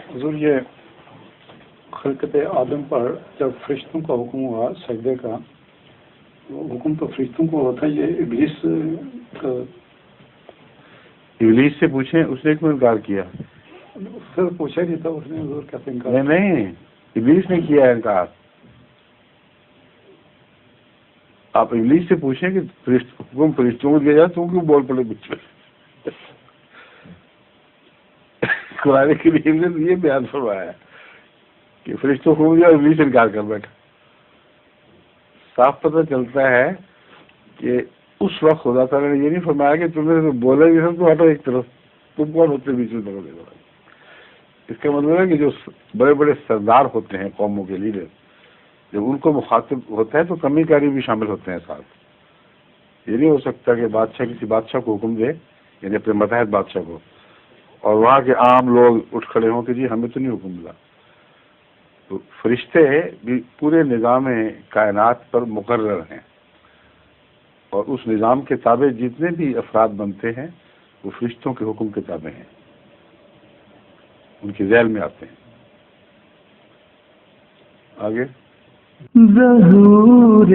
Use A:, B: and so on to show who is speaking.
A: حضور یہ خلقت آدم پر جب فرشتوں کا حکم ہوا سجدے کا، حکم تو فرشتوں کو ہوتا ہے، یہ ابلیس کا
B: ابلیس سے پوچھیں، اس نے کیوں انکار کیا؟
A: پھر پوچھا نہیں تھا اس نے، حضور کیسے انکار؟
B: نہیں، ابلیس نے کیا انکار. آپ ابلیس سے پوچھیں کہ حکم فرشتوں کو دیا جائے، تم کیوں بول پڑے بچے؟ قرآن کریم نے یہ بیان فرمایا کہ فرشتوں کو دیا، ابلیس انکار کر بیٹھا. صاف پتہ چلتا ہے کہ اس وقت خدا تعالیٰ نے یہ نہیں فرمایا کہ تم نے بولا بھی سب تو ہٹو ایک طرف، تم کون ہوتے بیچ میں دخل دے. اس کا مطلب ہے کہ جو بڑے بڑے سردار ہوتے ہیں قوموں کے لیڈر، جب ان کو مخاطب ہوتا ہے تو کمی کاری بھی شامل ہوتے ہیں ساتھ. یہ نہیں ہو سکتا کہ بادشاہ کسی بادشاہ کو حکم دے، یعنی اپنے متحد بادشاہ کو، اور وہاں کے عام لوگ اٹھ کھڑے ہوں کہ جی ہمیں تو نہیں حکم ملا. تو فرشتے بھی پورے نظام کائنات پر مقرر ہیں، اور اس نظام کے تابع جتنے بھی افراد بنتے ہیں وہ فرشتوں کے حکم کے تابع ہیں، ان کے ذیل میں آتے ہیں. آگے
C: ظہور